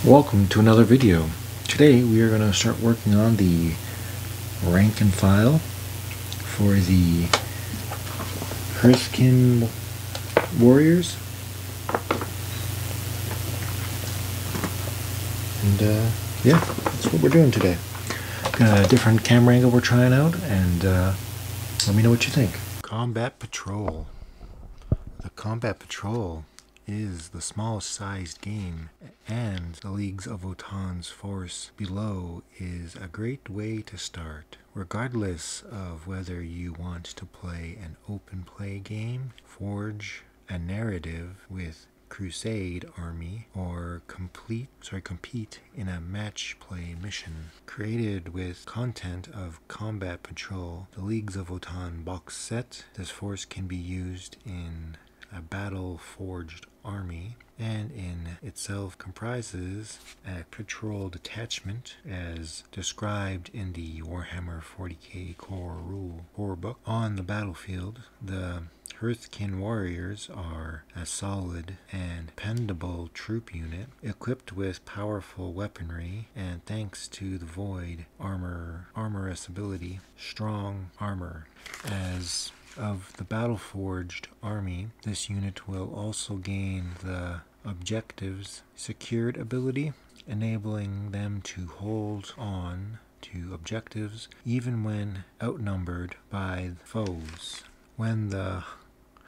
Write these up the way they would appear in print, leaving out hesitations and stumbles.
Welcome to another video. Today we are going to start working on the rank and file for the Hearthkin Warriors. And yeah, that's what we're doing today. Got a different camera angle we're trying out, and let me know what you think. Combat Patrol. The Combat Patrol is the smallest sized game, and the Leagues of Votann's force below is a great way to start. Regardless of whether you want to play an open play game, forge a narrative with Crusade army, or compete in a match play mission. Created with content of Combat Patrol, the Leagues of Votann box set, this force can be used in a battle-forged army, and in itself comprises a patrol detachment as described in the Warhammer 40k core book. On the battlefield, the Hearthkin Warriors are a solid and dependable troop unit equipped with powerful weaponry, and thanks to the Void armorous ability, strong armor. As of the battle-forged army, this unit will also gain the Objectives Secured ability, enabling them to hold on to objectives even when outnumbered by foes. When the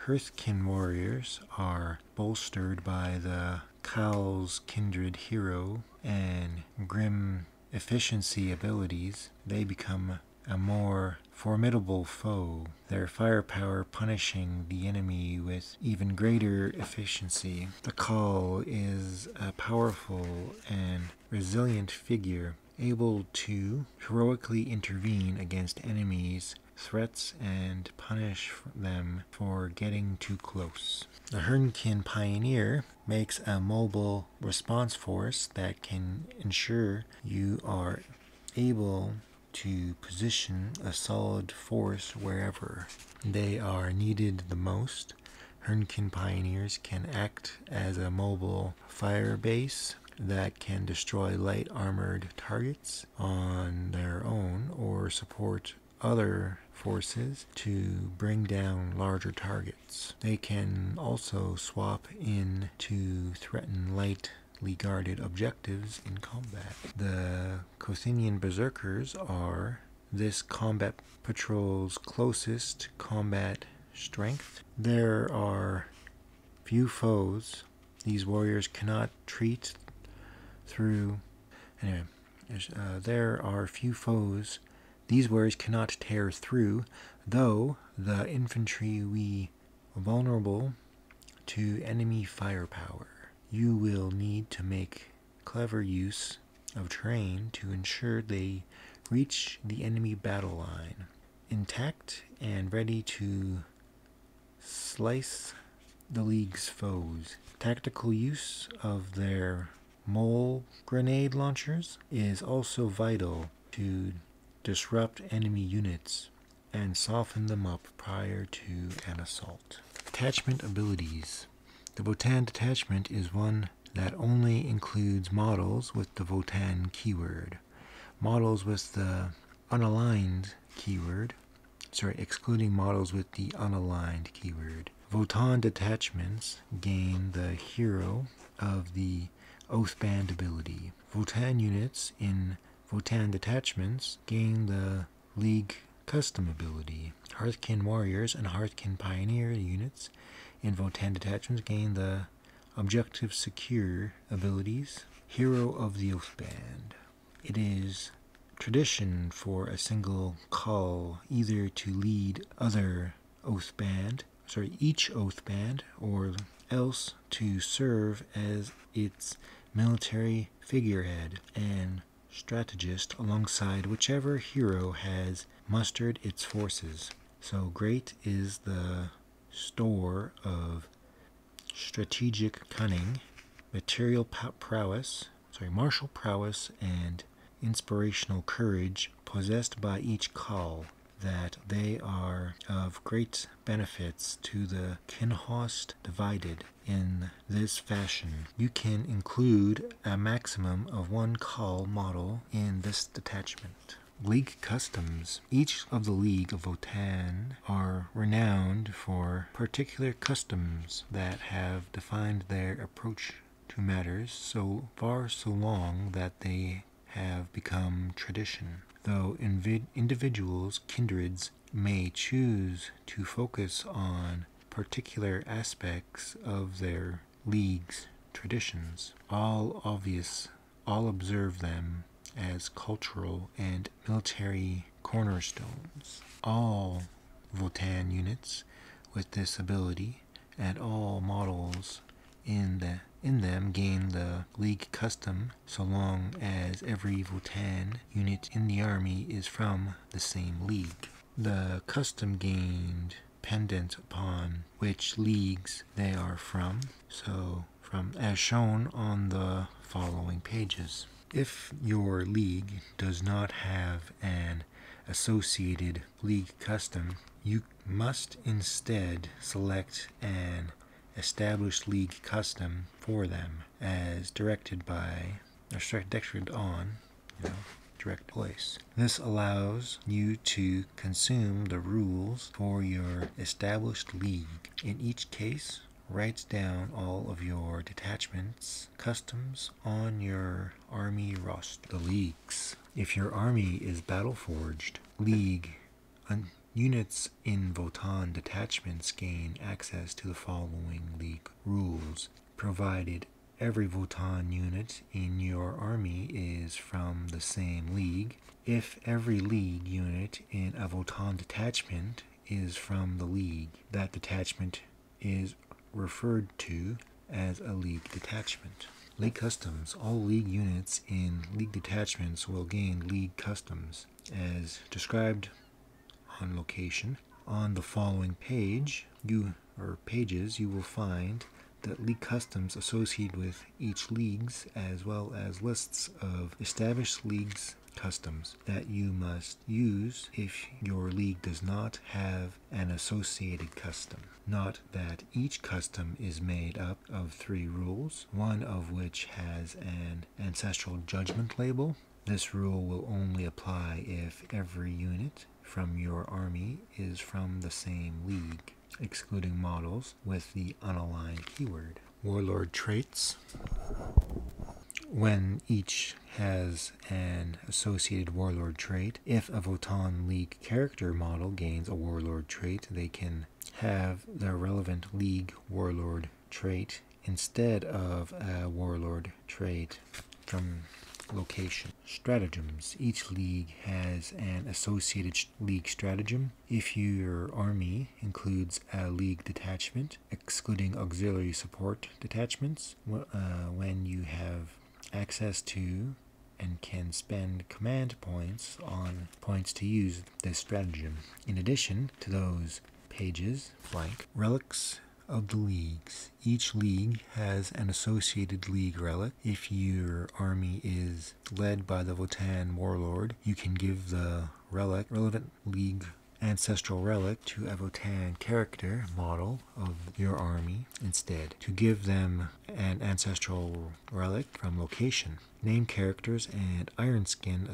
Hearthkin Warriors are bolstered by the Cowl's Kindred Hero and Grim Efficiency abilities, they become a more formidable foe, their firepower punishing the enemy with even greater efficiency. The Call is a powerful and resilient figure, able to heroically intervene against enemies' threats and punish them for getting too close. The Hearthkin Pioneer makes a mobile response force that can ensure you are able to position a solid force wherever they are needed the most. Hearthkin Pioneers can act as a mobile fire base that can destroy light armored targets on their own or support other forces to bring down larger targets. They can also swap in to threaten lightly guarded objectives in combat. The Cothenian Berserkers are this combat patrol's closest combat strength. There are few foes these warriors cannot treat through. Anyway, there are few foes these warriors cannot tear through, though the infantry we vulnerable to enemy firepower. You will need to make clever use of terrain to ensure they reach the enemy battle line, intact and ready to slice the League's foes. Tactical use of their mole grenade launchers is also vital to disrupt enemy units and soften them up prior to an assault. Detachment abilities. The Votann detachment is one that only includes models with the Votann keyword. Models with the unaligned keyword, excluding models with the unaligned keyword. Votann detachments gain the hero of the Oathband ability. Votann units in Votann detachments gain the League custom ability. Hearthkin Warriors and Hearthkin Pioneer units in Votann detachments gain the Objective Secure abilities. Hero of the Oathband. It is tradition for a single call either to lead each Oathband, or else to serve as its military figurehead and strategist alongside whichever hero has mustered its forces. So great is the store of strategic cunning, martial prowess, and inspirational courage possessed by each call, that they are of great benefits to the kinhost divided in this fashion. You can include a maximum of one call model in this detachment. League customs. Each of the League of Votann are renowned for particular customs that have defined their approach to matters so far so long that they have become tradition. Though individuals, kindreds, may choose to focus on particular aspects of their League's traditions, all observe them as cultural and military cornerstones. All Votann units with this ability and all models in them gain the League custom so long as every Votann unit in the army is from the same League. The custom gained dependent upon which leagues they are from, as shown on the following pages. If your league does not have an associated league custom, you must instead select an established league custom for them as directed on direct place. This allows you to consume the rules for your established league. In each case, write down all of your detachments customs on your army roster. The leagues. If your army is battle-forged, league units in Votann detachments gain access to the following league rules, provided every Votann unit in your army is from the same league. If every league unit in a Votann detachment is from the league, that detachment is referred to as a league detachment. League customs. All league units in league detachments will gain league customs as described on location. On the following pages, you will find the league customs associated with each leagues, as well as lists of established leagues customs that you must use if your league does not have an associated custom. Note that each custom is made up of 3 rules, one of which has an ancestral judgment label. This rule will only apply if every unit from your army is from the same league, excluding models with the unaligned keyword. Warlord traits. When each has an associated warlord trait, if a Votann League character model gains a warlord trait, they can have the relevant League warlord trait instead of a warlord trait from location. Stratagems. Each league has an associated league stratagem. If your army includes a league detachment, excluding auxiliary support detachments, when you have access to and can spend command points on points to use this stratagem. In addition to those pages, blank, relics of the leagues. Each league has an associated league relic. If your army is led by the Votann warlord, you can give the relevant league ancestral relic to a Votann character model of your army instead, to give them an ancestral relic from location. Name characters and Ironskin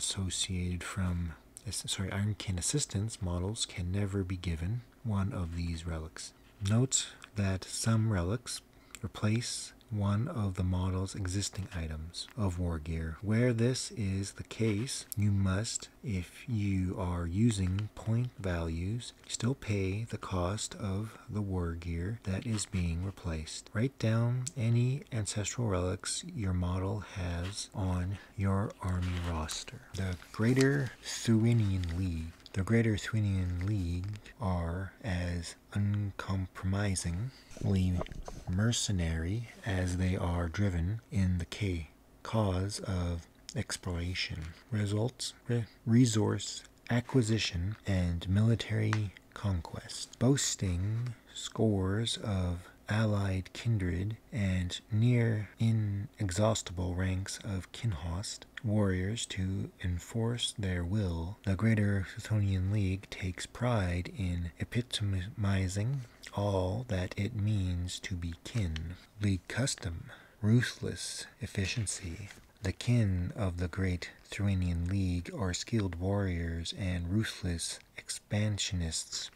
Ironkin assistance models can never be given one of these relics. Note that some relics replace one of the model's existing items of war gear. Where this is the case, you must, if you are using point values, still pay the cost of the war gear that is being replaced. Write down any ancestral relics your model has on your army roster. The Greater Thuinian League. The Greater Thuinian League are as uncompromisingly mercenary as they are driven in the cause of exploration, resource acquisition, and military conquest, boasting scores of allied kindred and near inexhaustible ranks of kinhost warriors to enforce their will, the Greater Chthonian League takes pride in epitomizing all that it means to be kin. League custom, ruthless efficiency. The kin of the Great Chthonian League are skilled warriors and ruthless expansionists,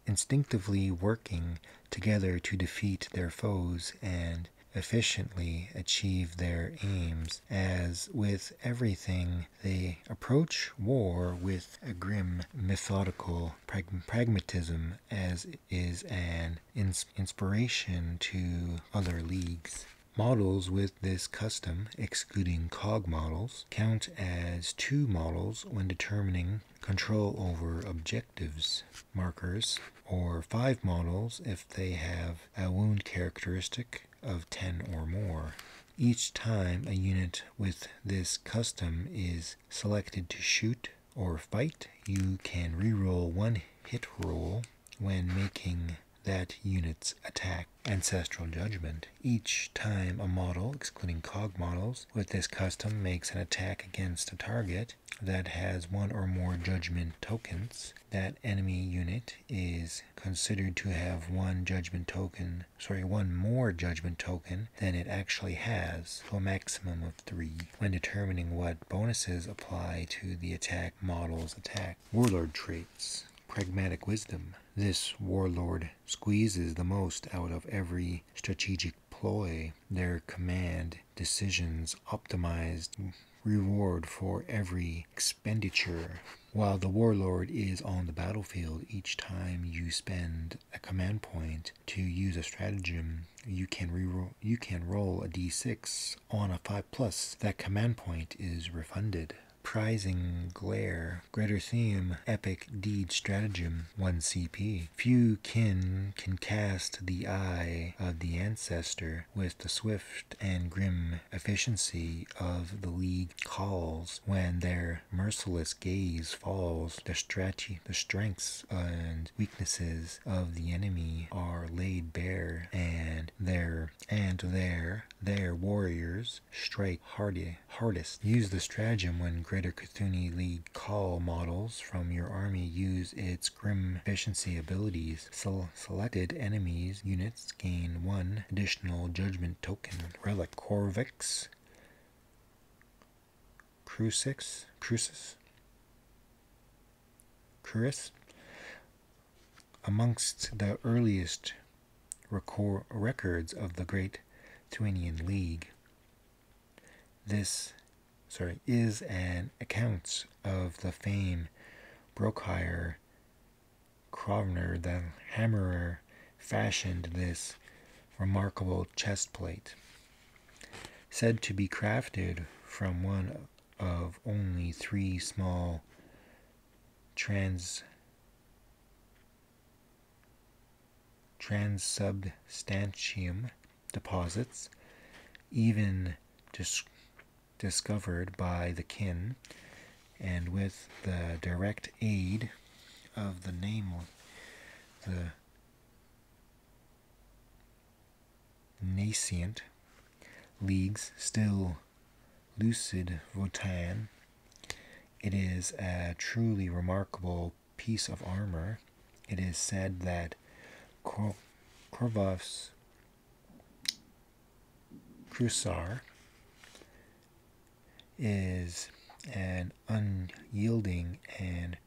instinctively working together to defeat their foes and efficiently achieve their aims. As with everything, they approach war with a grim, methodical pragmatism, as is an inspiration to other leagues. Models with this custom, excluding cog models, count as 2 models when determining control over objectives markers, or 5 models if they have a wound characteristic of 10 or more. Each time a unit with this custom is selected to shoot or fight, you can reroll 1 hit roll when making that unit's attack. Ancestral Judgment. Each time a model, excluding cog models, with this custom makes an attack against a target that has 1 or more judgment tokens, that enemy unit is considered to have 1 more judgment token than it actually has, to a maximum of 3, when determining what bonuses apply to the attack model's attack. Warlord traits. Pragmatic wisdom. This warlord squeezes the most out of every strategic ploy. Their command decisions optimized reward for every expenditure. While the warlord is on the battlefield, each time you spend a command point to use a stratagem, you can roll a d6 on a 5+. That command point is refunded. Prizing Glare. Greater Theme Epic Deed Stratagem 1 CP. Few kin can cast the Eye of the Ancestor with the swift and grim efficiency of the League calls. When their merciless gaze falls, the strengths and weaknesses of the enemy are laid bare, and their warriors strike hardest. Use the stratagem when Greater Chthonian League call models from your army use its grim efficiency abilities. Selected enemies units gain 1 additional judgment token. Relic. Corvix. Crucis. Amongst the earliest records of the Great Chthonian League, this is an account of the famed Brokire Krovner the Hammerer fashioned this remarkable chestplate, said to be crafted from one of only 3 small transubstantium deposits, even discovered by the kin, and with the direct aid of the nascent leagues still lucid Votann. It is a truly remarkable piece of armor. It is said that Corvus Cruciar is an unyielding and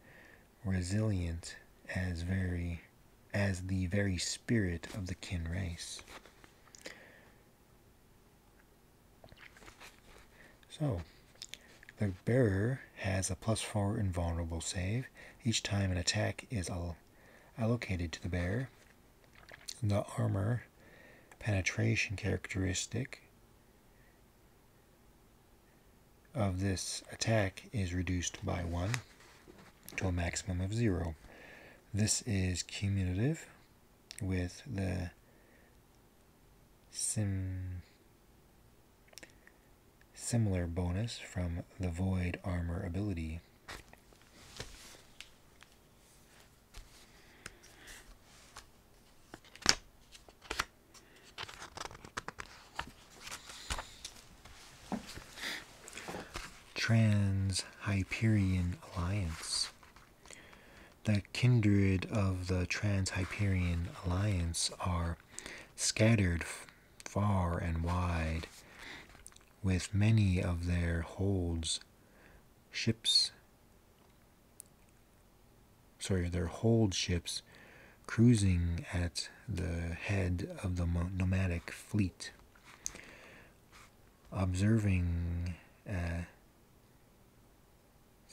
resilient as the very spirit of the kin race. So, the bearer has a +4 invulnerable save each time an attack is allocated to the bearer. The armor penetration characteristic of this attack is reduced by 1 to a maximum of 0. This is cumulative with the similar bonus from the Void Armor ability. Trans-Hyperion Alliance. The kindred of the Trans-Hyperion Alliance are scattered far and wide, with many of their hold ships cruising at the head of the nomadic fleet, observing a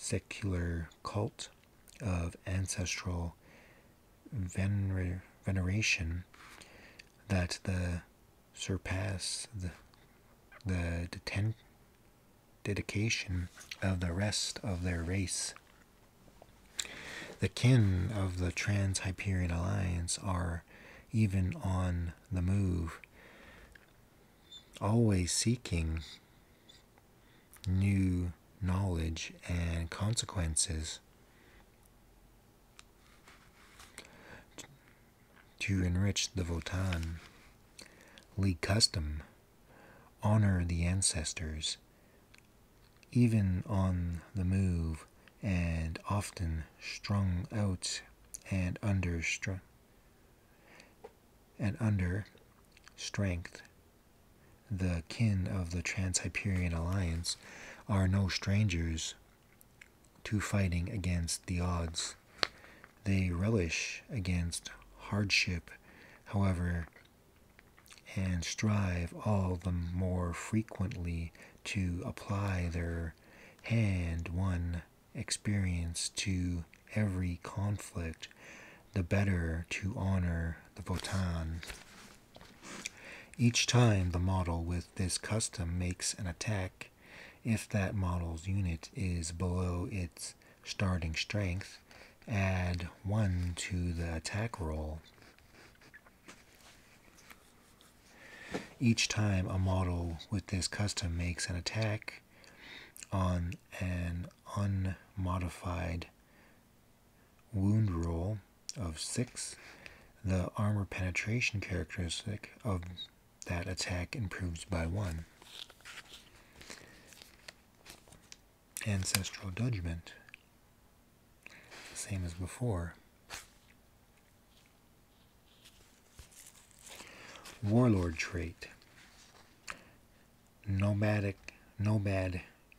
secular cult of ancestral veneration that surpass the dedication of the rest of their race. The kin of the Trans-Hyperion Alliance are even on the move, always seeking new knowledge and consequences to enrich the Votann, lead custom, honor the ancestors, even on the move, and often strung out and under strength. The kin of the Trans-Hyperion Alliance are no strangers to fighting against the odds. They relish against hardship, however, and strive all the more frequently to apply their hand-won experience to every conflict, the better to honor the Votann. Each time the model with this custom makes an attack, if that model's unit is below its starting strength, add 1 to the attack roll. Each time a model with this custom makes an attack on an unmodified wound roll of 6, the armor penetration characteristic of that attack improves by 1. Ancestral Judgment, same as before. Warlord trait. Nomad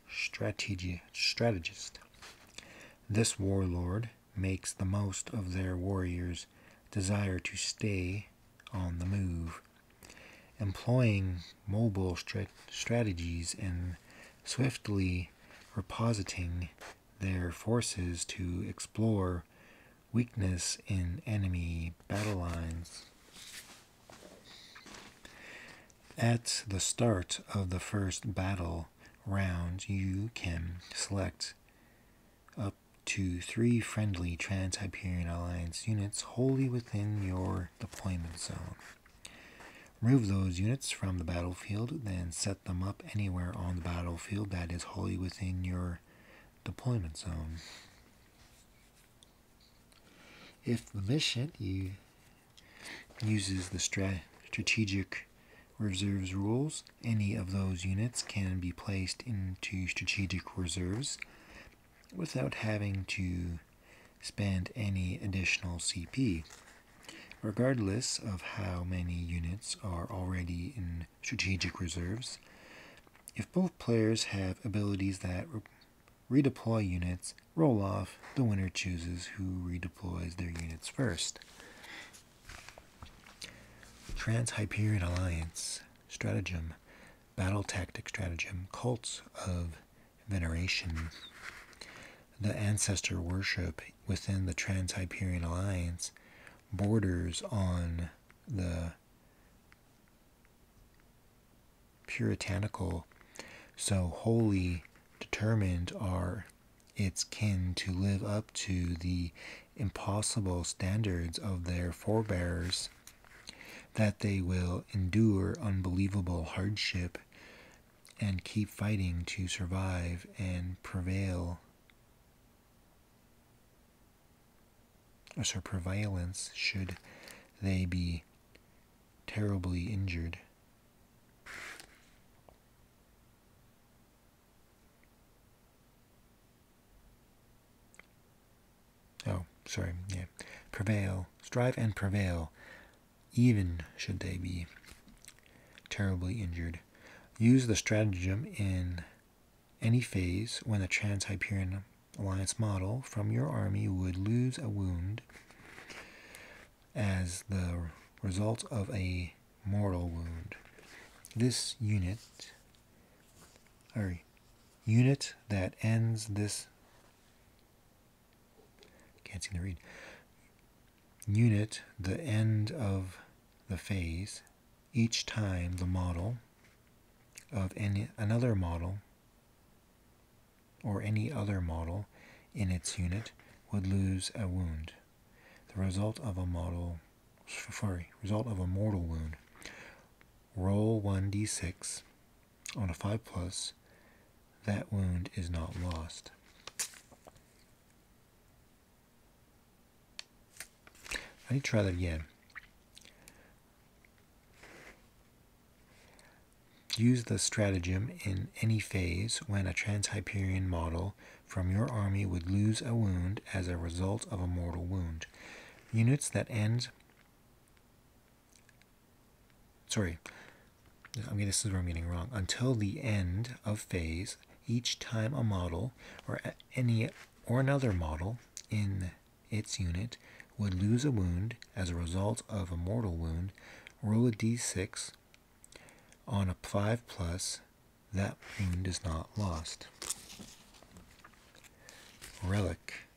strategist. This warlord makes the most of their warriors' desire to stay on the move, employing mobile strategies and swiftly repositing their forces to explore weakness in enemy battle lines. At the start of the first battle round, you can select up to 3 friendly Trans-Hyperion Alliance units wholly within your deployment zone. Remove those units from the battlefield, then set them up anywhere on the battlefield that is wholly within your deployment zone. If the mission uses the strategic reserves rules, any of those units can be placed into strategic reserves without having to spend any additional CP, regardless of how many units are already in strategic reserves. If both players have abilities that redeploy units, roll off, the winner chooses who redeploys their units first. Trans-Hyperion Alliance Stratagem, Battle Tactic Stratagem, Cults of Veneration. The ancestor worship within the Trans-Hyperion Alliance borders on the puritanical, so wholly determined are its kin to live up to the impossible standards of their forebears that they will endure unbelievable hardship and keep fighting to survive and prevail. Prevalence should they be terribly injured. prevail, strive and prevail, even should they be terribly injured. Use the stratagem in any phase when a Trans-Hyperion Alliance model from your army would lose a wound as the result of a mortal wound. This unit that ends this unit the end of the phase each time the model of another model or any other model in its unit would lose a wound. The result of a mortal wound. Roll 1d6 on a 5+. That wound is not lost. I need to try that again. Use the stratagem in any phase when a Trans-Hyperion model from your army would lose a wound as a result of a mortal wound. Units that end... this is where I'm getting wrong. Until the end of phase, each time a model or another model in its unit would lose a wound as a result of a mortal wound, roll a d6 on a 5+. That wound is not lost. Relic,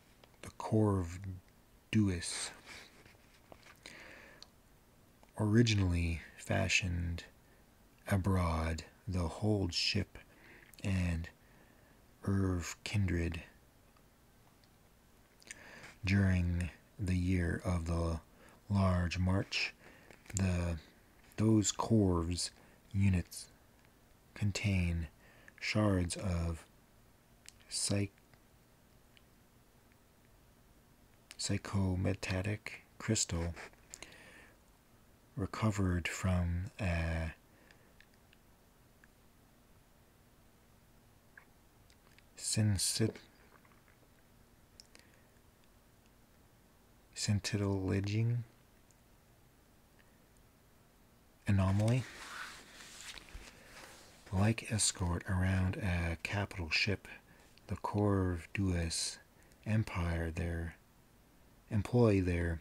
the Corvduus. Originally fashioned abroad, the hold ship and kindred during the year of the large march. Those corvs units contain shards of psychometatic crystal recovered from a scintillating anomaly. Like escort around a capital ship, the Corvduus Empire employ their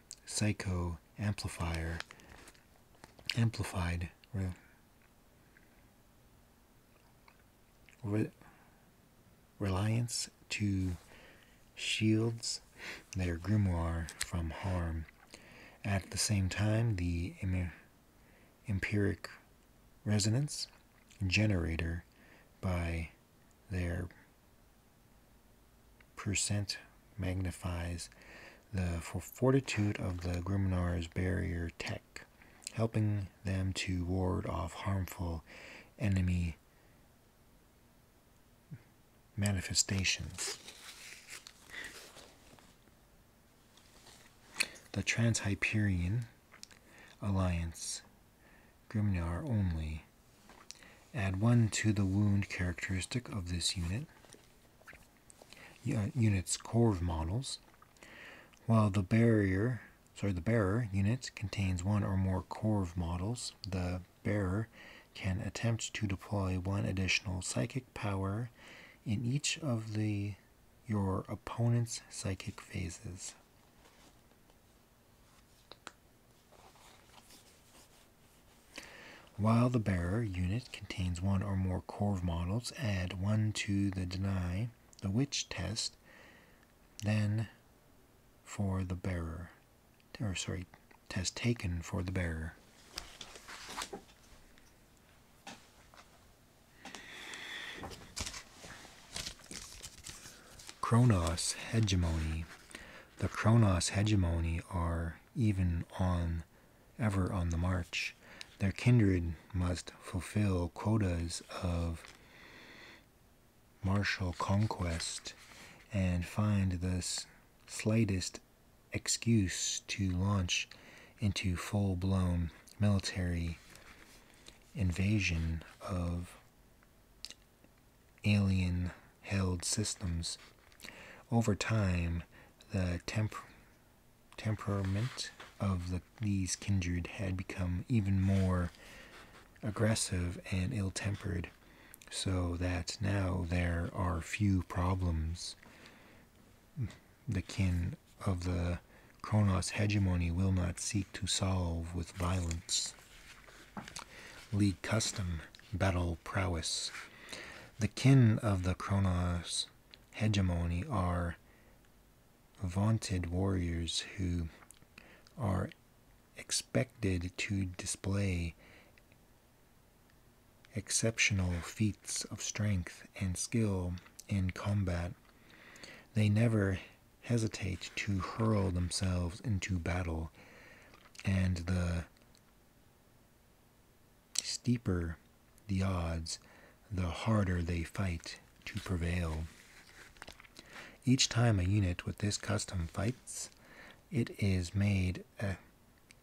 amplified reliance to shields their grimoire from harm. At the same time, the empiric resonance generator by their percent magnifies the fortitude of the grimoire's barrier tech, helping them to ward off harmful enemy manifestations. The Trans-Hyperion Alliance grimoire only. Add 1 to the wound characteristic of this unit's Corv models. While the bearer unit contains 1 or more Corv models, the bearer can attempt to deploy 1 additional psychic power in each of your opponent's psychic phases. While the bearer unit contains 1 or more Corv models, add 1 to the deny the witch test, then for the bearer. Test taken for the bearer. Kronos Hegemony. The Kronos Hegemony are ever on the march. Their kindred must fulfill quotas of martial conquest and find the slightest excuse to launch into full-blown military invasion of alien-held systems. Over time, the temperament of these kindred had become even more aggressive and ill-tempered, so that now there are few problems the kin of the Kronos hegemony will not seek to solve with violence. League custom, battle prowess. The kin of the Kronos hegemony are vaunted warriors who are expected to display exceptional feats of strength and skill in combat. They never hesitate to hurl themselves into battle, and the steeper the odds, the harder they fight to prevail. Each time a unit with this custom fights, it is made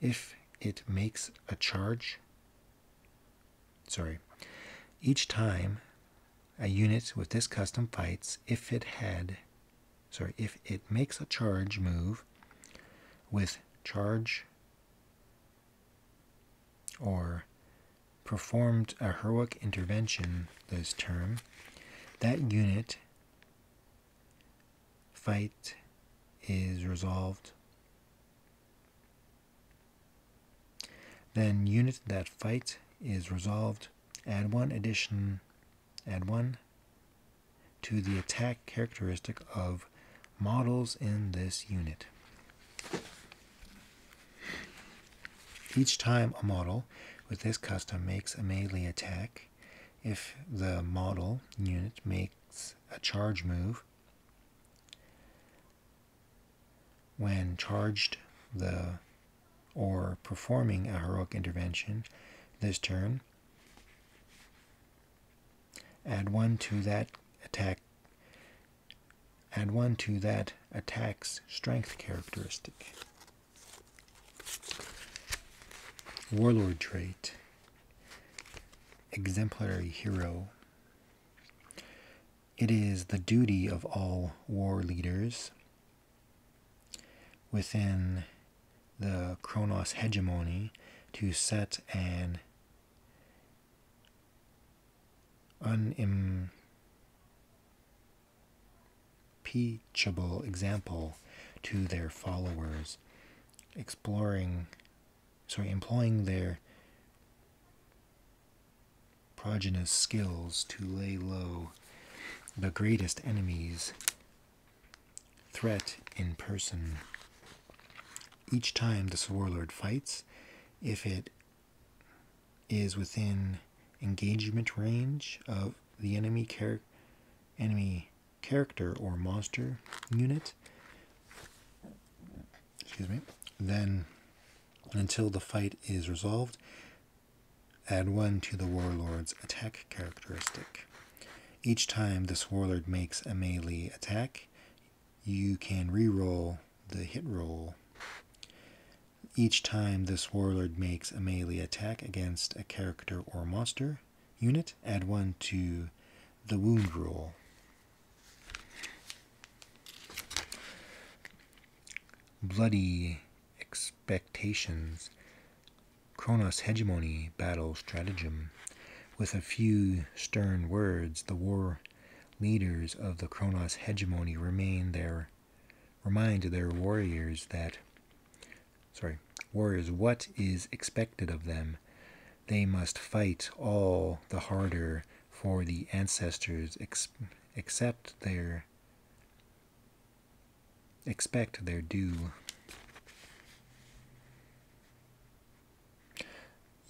if it makes a charge. Each time a unit with this custom fights, if it makes a charge move with charge or performed a heroic intervention this turn, that unit fight is resolved. Then unit that fight is resolved, add one to the attack characteristic of models in this unit. Each time a model with this custom makes a melee attack, if the model unit makes a charge move, when charged or performing a heroic intervention this turn, add one to that attack's strength characteristic. Warlord trait. Exemplary hero. It is the duty of all war leaders within the Kronos hegemony to set an unimpeachable example to their followers, employing their prodigious skills to lay low the greatest enemy's threat in person. Each time this warlord fights, if it is within engagement range of the enemy character or monster unit, then until the fight is resolved, add one to the warlord's attack characteristic. Each time this warlord makes a melee attack, you can re-roll the hit roll. Each time this warlord makes a melee attack against a character or monster unit, add one to the wound roll. Bloody expectations. Kronos hegemony battle stratagem. With a few stern words, the war leaders of the Kronos hegemony remind their warriors what is expected of them. They must fight all the harder, for the ancestors expect their due.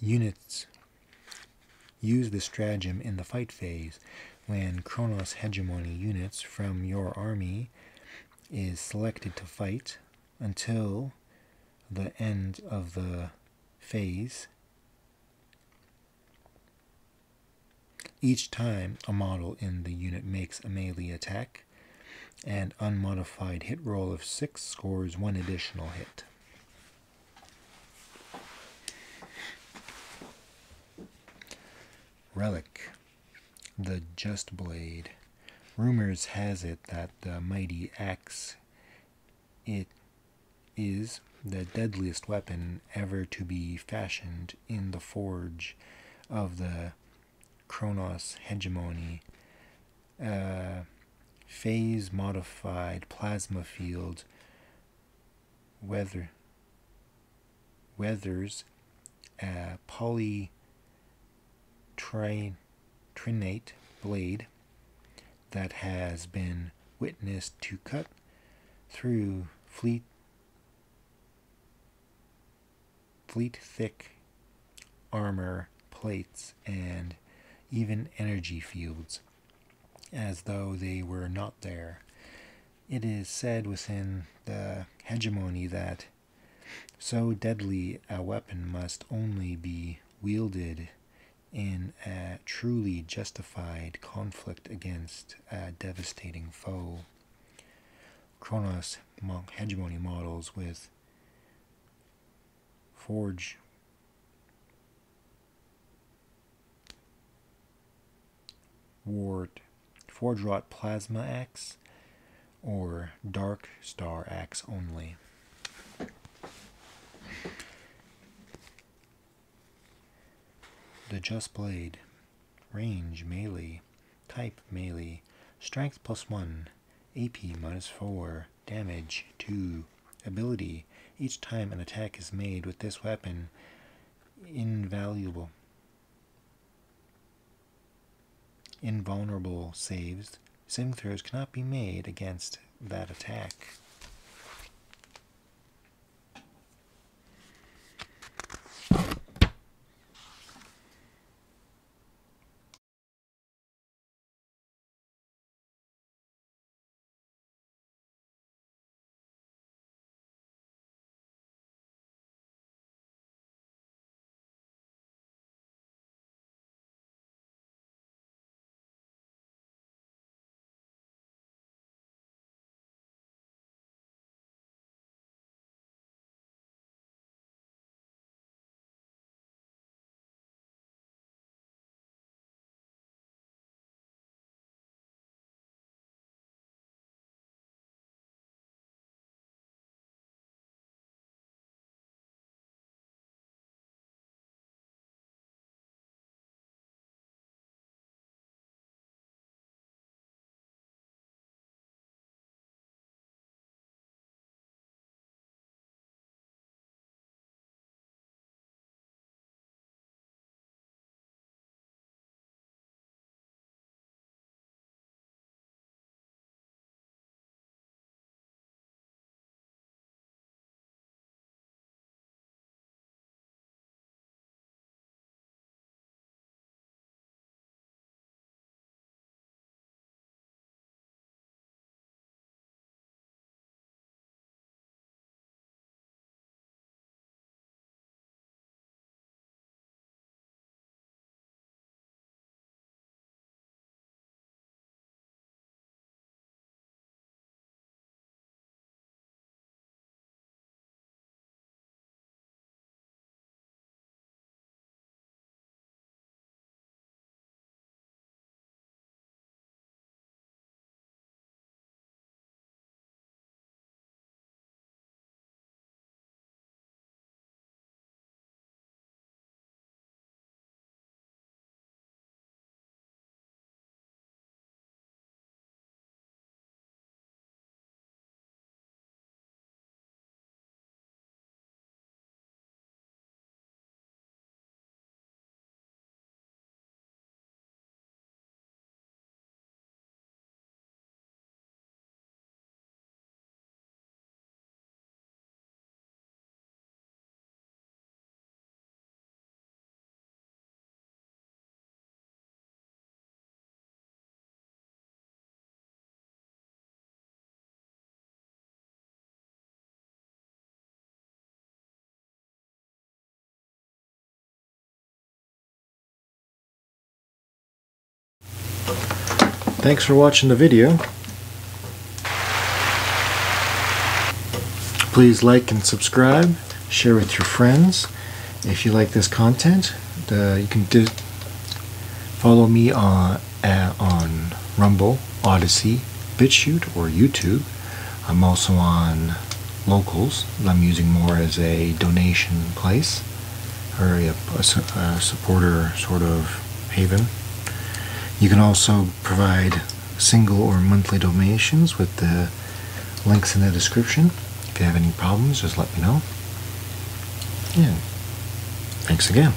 Units use this stratagem in the fight phase. When Kronos hegemony units from your army is selected to fight until the end of the phase, each time a model in the unit makes a melee attack, an unmodified hit roll of 6 scores 1 additional hit. Relic, the Just Blade. Rumors has it that the mighty axe it is the deadliest weapon ever to be fashioned in the forge of the Kronos hegemony. Phase-modified plasma field weathers a polytrinate blade that has been witnessed to cut through fleet thick armor plates and even energy fields, as though they were not there. It is said within the hegemony that so deadly a weapon must only be wielded in a truly justified conflict against a devastating foe. Kronos hegemony models with forge wrought plasma axe or dark star axe only. The Just Blade. Range melee. Type melee. Strength +1. AP -4. Damage 2. Ability. Each time an attack is made with this weapon, invulnerable saving throws cannot be made against that attack. Thanks for watching the video. Please like and subscribe, share with your friends. If you like this content, you can follow me on Rumble, Odyssey, BitChute, or YouTube. I'm also on locals. I'm using more as a donation place, or a supporter sort of haven. You can also provide single or monthly donations with the links in the description. If you have any problems, just let me know. And thanks again.